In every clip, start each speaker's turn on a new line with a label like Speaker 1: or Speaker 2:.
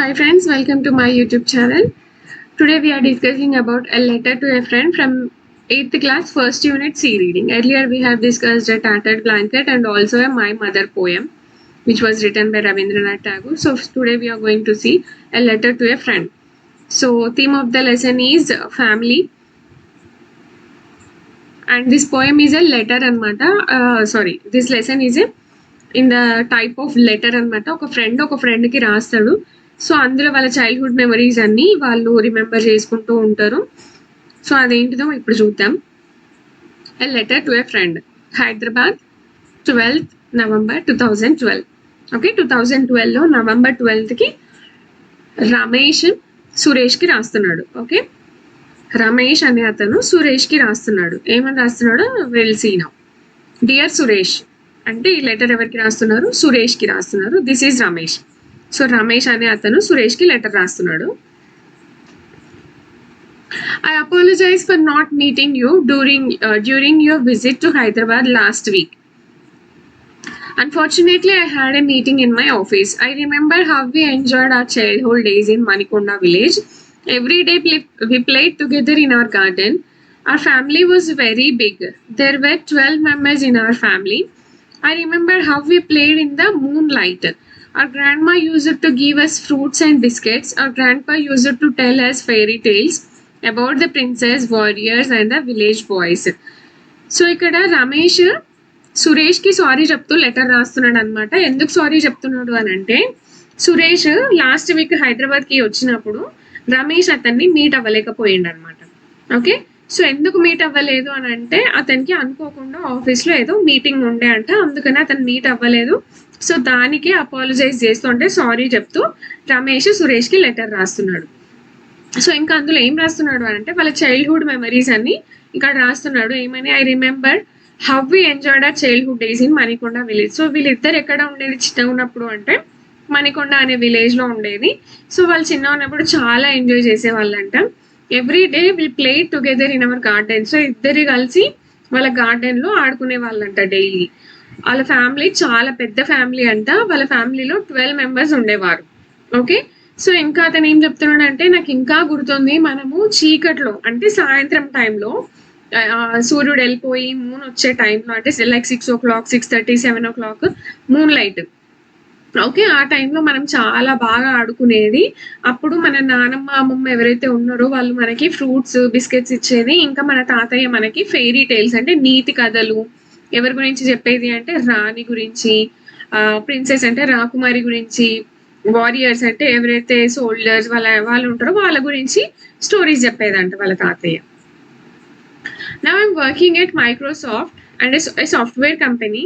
Speaker 1: Hi friends, welcome to my YouTube channel. Today we are discussing about a letter to a friend from 8th class first unit C reading. Earlier we have discussed a tattered blanket and also a My Mother poem which was written by Rabindranath Tagore. So today we are going to see a letter to a friend. So theme of the lesson is family and this poem is a letter anamata. This lesson is a in the type of letter అనమాట. ఒక ఫ్రెండ్కి రాస్తాడు. So అందులో వాళ్ళ childhood memories అన్ని వాళ్ళు remember చేసుకుంటూ ఉంటారు. సో అదేంటిదో ఇప్పుడు చూద్దాం. A letter to a friend, Hyderabad, 12th November 2012. Okay, 2012లో November 12కి రమేష్ సురేష్కి రాస్తున్నాడు. ఓకే, రమేష్ అనే అతను సురేష్కి రాస్తున్నాడు. ఏమని రాస్తున్నాడు will see now. Dear Suresh అంటే ఈ లెటర్ ఎవరికి రాస్తున్నారు? సురేష్కి రాస్తున్నారు. This is Ramesh. So Ramesh అనే అతను సురేష్కి లెటర్ రాస్తున్నాడు. I apologize for not meeting you during your visit to Hyderabad last week. Unfortunately, I had a meeting in my office. I remember how we enjoyed our childhood days in Manikonda village. Every day we played together in our garden. Our family was very big. There were 12 members in our family. I remember how we played in the moonlight. Our grandma used to give us fruits and biscuits. Our grandpa used to tell us fairy tales about the princess, warriors and the village boys. So ఇక్కడ Ramesh సురేష్కి sorry చెప్తూ letter రాస్తున్నాడు అనమాట. ఎందుకు sorry చెప్తున్నాడు అని అంటే, Suresh last week హైదరాబాద్కి వచ్చినప్పుడు రమేష్ అతన్ని మీట్ అవ్వలేకపోయిండు అనమాట. ఓకే, సో ఎందుకు మీట్ అవ్వలేదు అని అంటే, అతనికి అనుకోకుండా ఆఫీస్లో ఏదో మీటింగ్ ఉండే అంట, అందుకని అతను మీట్ అవ్వలేదు. సో దానికి అపాలజైజ్ చేస్తూ అంటే సారీ చెప్తూ రమేష్ సురేష్కి లెటర్ రాస్తున్నాడు. సో ఇంకా అందులో ఏం రాస్తున్నాడు అని అంటే, వాళ్ళ చైల్డ్హుడ్ మెమరీస్ అన్ని ఇక్కడ రాస్తున్నాడు. ఏమని, I remember how we enjoyed our childhood days in Manikonda village. So వీళ్ళిద్దరు ఎక్కడ ఉండేది చిన్నగా ఉన్నప్పుడు అంటే మణికొండ అనే విలేజ్లో ఉండేది. సో వాళ్ళు చిన్న ఉన్నప్పుడు చాలా ఎంజాయ్ చేసేవాళ్ళంట. Every day we'll play together in our garden. So ఇద్దరు కలిసి వాళ్ళ గార్డెన్లో ఆడుకునే వాళ్ళంట డైలీ. వాళ్ళ ఫ్యామిలీ చాలా పెద్ద ఫ్యామిలీ అంట. వాళ్ళ ఫ్యామిలీలో 12 members ఉండేవారు. ఓకే, సో ఇంకా అతను ఏం చెప్తున్నాడు అంటే, నాకు ఇంకా గుర్తుంది, మనము చీకట్లో అంటే సాయంత్రం టైంలో సూర్యుడు వెళ్ళిపోయి మూన్ వచ్చే టైంలో అంటే like 6 o'clock, 6:30, 7 o'clock moon light. Okay, ఆ టైంలో మనం చాలా బాగా ఆడుకునేది. అప్పుడు మన నానమ్మ అమ్మమ్మ ఎవరైతే ఉన్నారో వాళ్ళు మనకి ఫ్రూట్స్ బిస్కెట్స్ ఇచ్చేది. ఇంకా మన తాతయ్య మనకి ఫెయిరీ టైల్స్ అంటే నీతి కథలు ఎవరి గురించి చెప్పేది అంటే రాణి గురించి, ప్రిన్సెస్ అంటే రాకుమారి గురించి, వారియర్స్ అంటే ఎవరైతే సోల్జర్స్ వాళ్ళు ఉంటారో వాళ్ళ గురించి స్టోరీస్ చెప్పేదంట వాళ్ళ తాతయ్య. Now I'm working at Microsoft and a software company,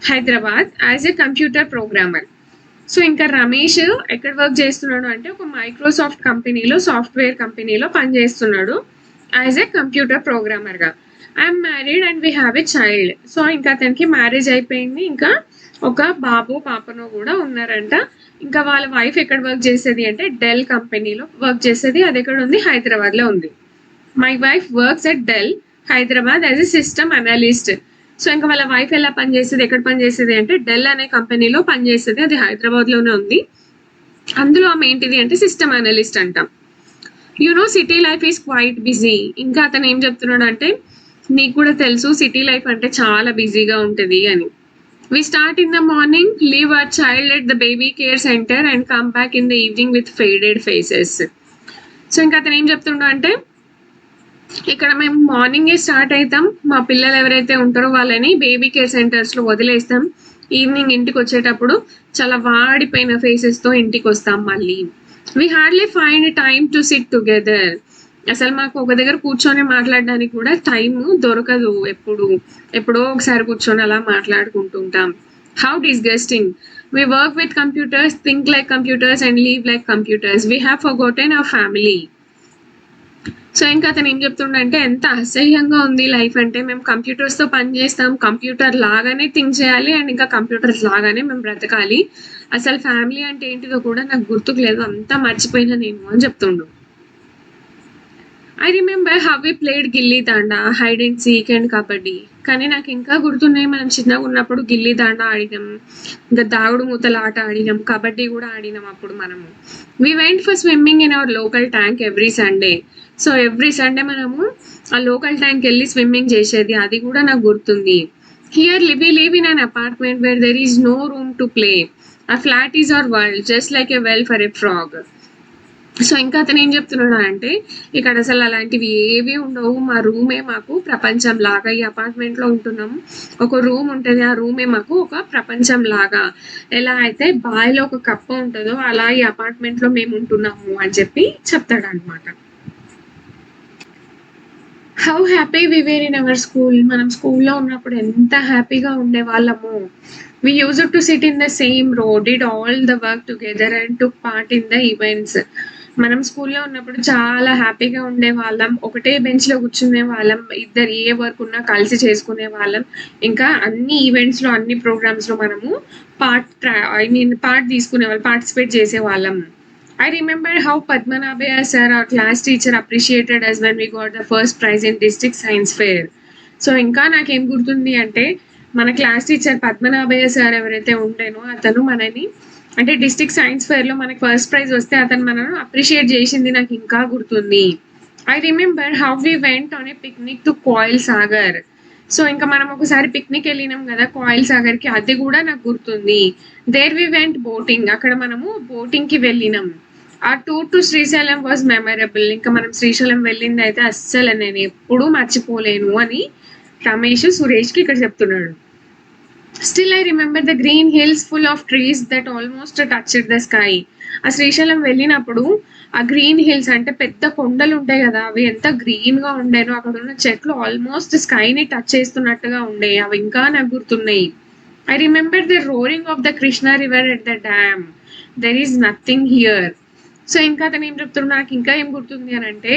Speaker 1: Hyderabad, as a computer programmer. So ఇంకా రమేష్ ఎక్కడ వర్క్ చేస్తున్నాడు అంటే, ఒక మైక్రోసాఫ్ట్ కంపెనీలో సాఫ్ట్వేర్ కంపెనీలో పనిచేస్తున్నాడు యాజ్ ఎ కంప్యూటర్ ప్రోగ్రామర్గా. I'm married and we have a child. So ఇంకా అతనికి మ్యారేజ్ అయిపోయింది, ఇంకా ఒక బాబు పాపను కూడా ఉన్నారంట. ఇంకా వాళ్ళ వైఫ్ ఎక్కడ వర్క్ చేసేది అంటే డెల్ కంపెనీలో వర్క్ చేసేది. అది ఎక్కడ ఉంది? హైదరాబాద్లో ఉంది. My wife works at Dell Hyderabad as a system analyst. So ఇంకా వాళ్ళ వైఫ్ ఎలా పనిచేస్తుంది, ఎక్కడ పనిచేస్తుంది అంటే డెల్ అనే కంపెనీలో పనిచేస్తుంది. అది హైదరాబాద్లోనే ఉంది. అందులో ఆమె ఏంటిది అంటే సిస్టమ్ అనలిస్ట్ అంటాం. You know city life is quite busy. ఇంకా అతను ఏం చెప్తున్నాడు అంటే, నీకు కూడా తెలుసు సిటీ లైఫ్ అంటే చాలా బిజీగా ఉంటుంది అని. We start in the morning, leave our child at the baby care center and come back in the evening with faded faces. So ఇంకా అతను ఏం చెప్తుండో అంటే, ఇక్కడ మేము మార్నింగే స్టార్ట్ అవుతాం, మా పిల్లలు ఎవరైతే ఉంటారో వాళ్ళని బేబీ కేర్ సెంటర్స్లో వదిలేస్తాం. ఈవినింగ్ ఇంటికి వచ్చేటప్పుడు చాలా వాడిపోయిన ఫేసెస్తో ఇంటికి వస్తాం మళ్ళీ. We hardly find time to SIT together. అసలు మాకు ఒక దగ్గర కూర్చొని మాట్లాడడానికి కూడా టైం దొరకదు. ఎప్పుడో ఒకసారి కూర్చొని అలా మాట్లాడుకుంటుంటాం. How disgusting. We work with computers, think like computers and live like computers. We have forgotten our family. So ఇంకా అతను ఏం చెప్తుండంటే, ఎంత అసహ్యంగా ఉంది లైఫ్ అంటే, మేము కంప్యూటర్స్తో పని చేస్తాం, కంప్యూటర్ లాగానే థింక్ చేయాలి అండ్ ఇంకా కంప్యూటర్స్ లాగానే మేము బ్రతకాలి. అసలు ఫ్యామిలీ అంటే ఏంటిదో కూడా నాకు గుర్తుకు లేదు, అంతా మర్చిపోయినా నేను అని చెప్తుండు. I remember how we played gilli danda, hide and seek and kabaddi. కానీ నాకు ఇంకా గుర్తున్నాయి, మనం చిన్నగా ఉన్నప్పుడు గిల్లీ దండా ఆడినాం, ఇంకా దాగుడు మూతల ఆట ఆడినాం, కబడ్డీ కూడా ఆడినాం అప్పుడు మనము. We went for swimming in our local tank every Sunday. So every Sunday మనము ఆ లోకల్ ట్యాంక్ వెళ్ళి స్విమ్మింగ్ చేసేది, అది కూడా నాకు గుర్తుంది. Here we live in an apartment where there is no room to play. ఆ flat is our world just like a well for a frog. So ఇంకా అతను ఏం చెప్తున్నాడు అంటే, ఇక్కడ అసలు అలాంటివి ఏవి ఉండవు, మా రూమే మాకు ప్రపంచం లాగా. ఈ అపార్ట్మెంట్ లో ఉంటున్నాము, ఒక రూమ్ ఉంటుంది, ఆ రూమే మాకు ఒక ప్రపంచం లాగా. ఎలా అయితే బావిలో ఒక కప్ప ఉంటుందో అలా ఈ అపార్ట్మెంట్ లో మేము ఉంటున్నాము అని చెప్పి చెప్తాడు అనమాట. How happy we were in our school. మనం స్కూల్లో ఉన్నప్పుడు ఎంత హ్యాపీగా ఉండే వాళ్ళము. We use to sit in the same row, did all the work together and took part in the events. మనం స్కూల్లో ఉన్నప్పుడు చాలా హ్యాపీగా ఉండే వాళ్ళం, ఒకటే బెంచ్ లో కూర్చునే వాళ్ళం, ఇద్దరు ఏ వర్క్ ఉన్నా కలిసి చేసుకునే వాళ్ళం. ఇంకా అన్ని ఈవెంట్స్ లో అన్ని ప్రోగ్రామ్స్ లో మనము పార్ట్ తీసుకునే వాళ్ళం, పార్టిసిపేట్ చేసే వాళ్ళం. I remember how Padmanabhaya sir, our class teacher, appreciated us when we got the first prize in district science fair. So ఇంకా నాకేం గుర్తుంది అంటే, మన క్లాస్ టీచర్ పద్మనాభయ్య సార్ ఎవరైతే ఉండేనో అతను మనని, అంటే డిస్ట్రిక్ట్ సైన్స్ ఫేర్ లో మనకి ఫస్ట్ ప్రైజ్ వస్తే అతను మనను అప్రిషియేట్ చేసింది నాకు ఇంకా గుర్తుంది. I remember how we went on a picnic to Koil Sagar. So ఇంకా మనం ఒకసారి పిక్నిక్ వెళ్ళినాం కదా కోయిల్ సాగర్ కి, అది కూడా నాకు గుర్తుంది. దేర్ వి వెంట్ బోటింగ్, అక్కడ మనము బోటింగ్ కి వెళ్ళినాం. ఆ tour to Srisailam was memorable. ఇంకా మనం శ్రీశైలం వెళ్ళింది అయితే అస్సలు నేను ఎప్పుడూ మర్చిపోలేను అని రమేష్ సురేష్ కి ఇక్కడ చెప్తున్నాడు. Still I remember the green hills full of trees that almost touched the sky. ఆ శ్రీశైలం వెళ్ళినప్పుడు ఆ గ్రీన్ హిల్స్ అంటే పెద్ద కొండలు ఉంటాయి కదా, అవి ఎంత గ్రీన్ గా ఉండేనో, అక్కడ ఉన్న చెట్లు ఆల్మోస్ట్ స్కైని టచ్ చేస్తున్నట్టుగా ఉండే, అవి ఇంకా నాకు గుర్తున్నాయి. I remember the roaring of the Krishna river at the dam. There is nothing here. So ఇంకా అతను ఏం చెప్తున్నా, నాకు ఇంకా ఏం గుర్తుంది అని అంటే,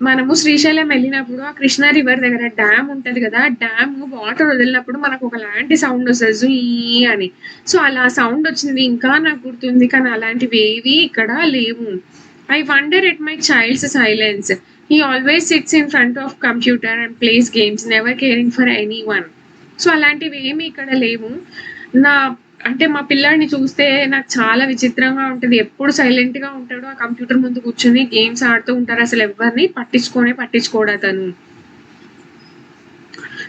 Speaker 1: మనము శ్రీశైలం వెళ్ళినప్పుడు ఆ కృష్ణా రివర్ దగ్గర డ్యామ్ ఉంటది కదా, డ్యామ్ వాటర్ వదిలినప్పుడు మనకు ఒక లాంటి సౌండ్ వస్తుంది జుయ్ అని. సో అలా సౌండ్ వచ్చింది ఇంకా నాకు గుర్తుంది, కానీ అలాంటివి ఏవి ఇక్కడ లేవు. I wonder at my child's silence. He always sits in front of computer and plays games, never caring for anyone. So అలాంటివి ఏమి ఇక్కడ లేవు. నా అంటే మా పిల్లాడిని చూస్తే నాకు చాలా విచిత్రంగా ఉంటుంది, ఎప్పుడు సైలెంట్ గా ఉంటాడు, ఆ కంప్యూటర్ ముందు కూర్చొని గేమ్స్ ఆడుతూ ఉంటారు, అసలు ఎవరిని పట్టించుకోడు అతను.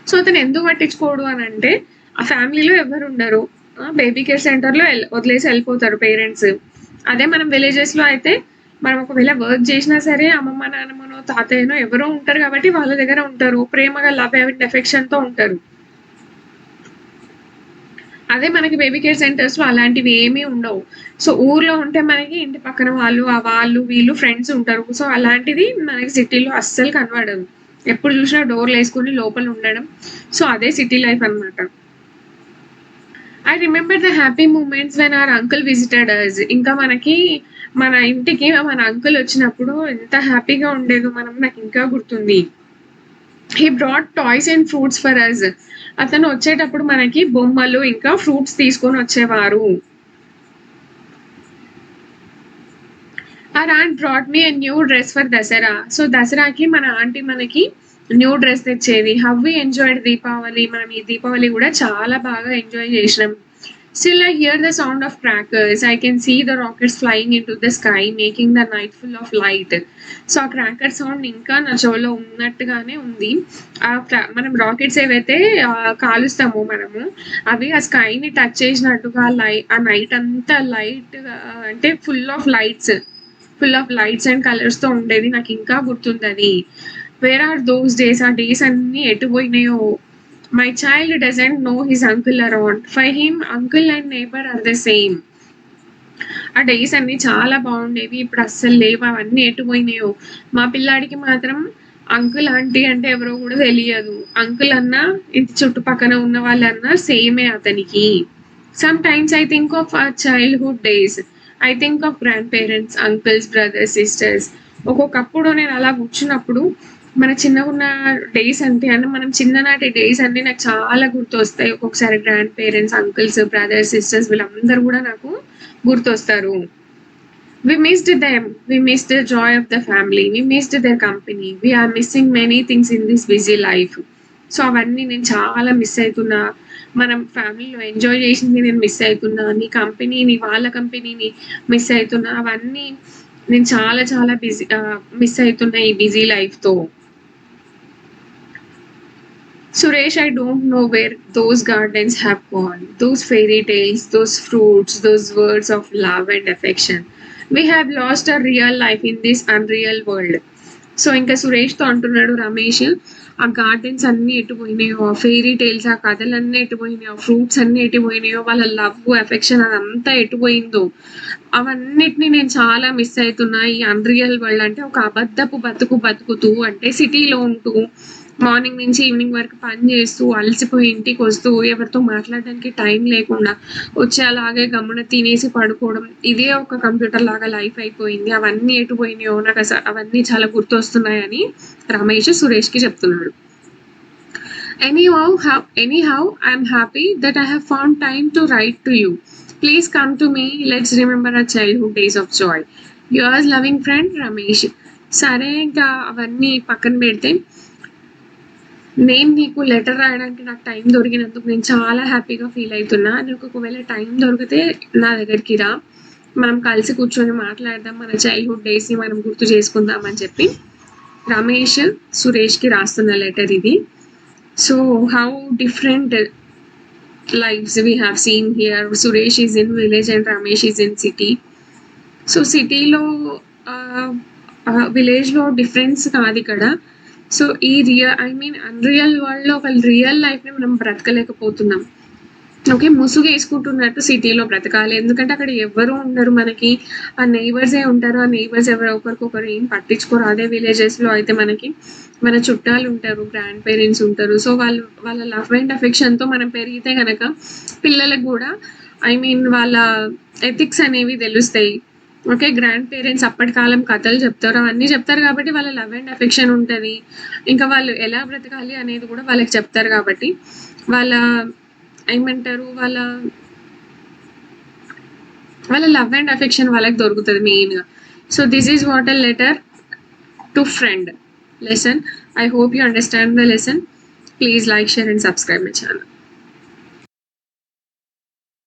Speaker 1: సో అతను ఎందుకు పట్టించుకోడు అని అంటే, ఆ ఫ్యామిలీలో ఎవరు ఉండరు, బేబీ కేర్ సెంటర్ లో వదిలేసి వెళ్ళిపోతారు పేరెంట్స్. అదే మనం విలేజెస్ లో అయితే మనం ఒకవేళ వర్క్ చేసినా సరే అమ్మమ్మ నాన్నమ్మనో తాతయ్యనో ఎవరో ఉంటారు కాబట్టి వాళ్ళ దగ్గర ఉంటారు, ప్రేమగా లవ్ అండ్ ఎఫెక్షన్ తో ఉంటారు. అదే మనకి బేబీ కేర్ సెంటర్స్ లో అలాంటివి ఏమీ ఉండవు. సో ఊర్లో ఉంటే మనకి ఇంటి పక్కన వాళ్ళు వీళ్ళు ఫ్రెండ్స్ ఉంటారు. సో అలాంటిది మనకి సిటీలో అస్సలు కనబడదు, ఎప్పుడు చూసినా డోర్లు వేసుకుని లోపల ఉండడం. సో అదే సిటీ లైఫ్ అనమాట. I remember the happy moments when our uncle visited us. ఇంకా మనకి మన ఇంటికి మన అంకుల్ వచ్చినప్పుడు ఎంత హ్యాపీగా ఉండేదో నాకు ఇంకా గుర్తుంది. He brought toys and fruits for us. అతను వచ్చేటప్పుడు మనకి బొమ్మలు ఇంకా ఫ్రూట్స్ తీసుకొని వచ్చేవారు. Our aunt brought me a new dress for Dasara. సో దసరాకి మన ఆంటీ మనకి న్యూ డ్రెస్ తెచ్చేది. How we enjoyed Deepavali. మనం ఈ దీపావళి కూడా చాలా బాగా ఎంజాయ్ చేసినాం. Still, I hear the sound of crackers. I can see the rockets flying into the sky, making the night full of light. So ఆ క్రాకర్ సౌండ్ ఇంకా నా చెవులో ఉన్నట్టుగానే ఉంది. మనం రాకెట్స్ ఏవైతే కాలుస్తామో మనము, అవి ఆ స్కైని టచ్ చేసినట్టుగా ఆ నైట్ అంతా లైట్ అంటే full of lights and colours తో ఉండేది, నాకు ఇంకా గుర్తుంది అది. Where are those days. ఆ డేస్ అన్ని ఎటు పోయినాయో. My child doesn't know his uncle around. For him, uncle and neighbor are the same. ఆ డేస్ అన్ని చాలా బాగుండేవి, ఇప్పుడు అస్సలు లేవు, అవన్నీ ఎటు పోయినాయో. మా పిల్లాడికి మాత్రం అంకుల్ ఆంటీ అంటే ఎవరో కూడా తెలియదు. అంకుల్ అన్నా ఇంటి చుట్టుపక్కన ఉన్న వాళ్ళన్నా సేమే అతనికి. Some times I think of our childhood days. I think of grand parents, uncles, brothers, sisters. ఒక్కొక్కప్పుడు నేను అలా కూర్చున్నప్పుడు మన చిన్నగా ఉన్న డేస్ అంటే మనం చిన్ననాటి డేస్ అన్ని నాకు చాలా గుర్తు వస్తాయి. ఒక్కొక్కసారి grand parents, uncles, brothers, sisters వీళ్ళందరూ కూడా నాకు గుర్తొస్తారు. We missed them. We missed the joy of the family. We missed their company. We are missing many things in this busy life. So అవన్నీ నేను చాలా మిస్ అవుతున్నా. మనం ఫ్యామిలీలో ఎంజాయ్ చేసింది నేను మిస్ అవుతున్నా. నీ కంపెనీని, వాళ్ళ కంపెనీని మిస్ అవుతున్నా. అవన్నీ నేను చాలా చాలా మిస్ అవుతున్నా ఈ busy లైఫ్తో. Suresh, I don't know where those gardens have gone. Those fairy tales, those fruits, those words of love and affection. We have lost a real life in this unreal world. So ఇంకా సురేష్తో అంటున్నాడు రమేష్, ఆ gardens అన్నీ ఎటుపోయినాయో, ఆ fairy tiles, ఆ కథలన్నీ ఎటుపోయినాయో, fruits అన్నీ ఎటుపోయినాయో, వాళ్ళ love affection అదంతా ఎటుపోయిందో, అవన్నిటిని నేను చాలా మిస్ అవుతున్నా ఈ అన్రియల్ వరల్డ్. అంటే ఒక అబద్ధపు బతుకుతూ, అంటే సిటీలో ఉంటూ మార్నింగ్ నుంచి ఈవినింగ్ వరకు పని చేస్తూ అలసిపోయి ఇంటికి వస్తూ ఎవరితో మాట్లాడడానికి టైం లేకుండా వచ్చి అలాగే గమ్మున తినేసి పడుకోవడం, ఇదే ఒక కంప్యూటర్ లాగా లైఫ్ అయిపోయింది. అవన్నీ ఎటుపోయినాయో నాకు అసలు అవన్నీ చాలా గుర్తొస్తున్నాయని రమేష్ సురేష్కి చెప్తున్నాడు. Anyhow, I'm happy that I have found time to write to you. Please come to me. Let's remember our childhood days of joy. Yours loving friend Ramesh. సరే ఇంకా అవన్నీ పక్కన పెడితే, నేను నీకు లెటర్ రాయడానికి నాకు టైం దొరికినందుకు నేను చాలా హ్యాపీగా ఫీల్ అవుతున్నా. నీకు ఒకవేళ టైం దొరికితే నా దగ్గరికి రా, మనం కలిసి కూర్చొని మాట్లాడదాం, మన చైల్డ్హుడ్ డేస్ని మనం గుర్తు చేసుకుందాం అని చెప్పి రమేష్ సురేష్కి రాస్తున్న లెటర్ ఇది. So how different lives we have seen here. Suresh is in village and Ramesh is in city. So సిటీలో విలేజ్లో డిఫరెన్స్ కాదు ఇక్కడ. సో ఈ అన్రియల్ వరల్డ్లో ఒక రియల్ లైఫ్ని మనం బ్రతకలేకపోతున్నాం. ఓకే, ముసుగు వేసుకుంటున్నట్టు సిటీలో బ్రతకాలి, ఎందుకంటే అక్కడ ఎవరు ఉండరు, మనకి ఆ నైబర్సే ఉంటారు. ఆ నైబర్స్ ఒకరికొకరు ఏం పట్టించుకోరు. అదే విలేజెస్లో అయితే మనకి మన చుట్టాలు ఉంటారు, గ్రాండ్ పేరెంట్స్ ఉంటారు. సో వాళ్ళ లవ్ అండ్ అఫెక్షన్తో మనం పెరిగితే కనుక పిల్లలకు కూడా వాళ్ళ ఎథిక్స్ అనేవి తెలుస్తాయి. ఓకే, గ్రాండ్ పేరెంట్స్ అప్పటి కాలం కథలు చెప్తారు, అవన్నీ చెప్తారు కాబట్టి వాళ్ళ లవ్ అండ్ అఫెక్షన్ ఉంటుంది. ఇంకా వాళ్ళు ఎలా బ్రతకాలి అనేది కూడా వాళ్ళకి చెప్తారు కాబట్టి వాళ్ళ వాళ్ళ లవ్ అండ్ అఫెక్షన్ వాళ్ళకి దొరుకుతుంది మెయిన్గా. So this is what a letter to friend lesson. I hope you understand the lesson. Please like, share and subscribe my channel.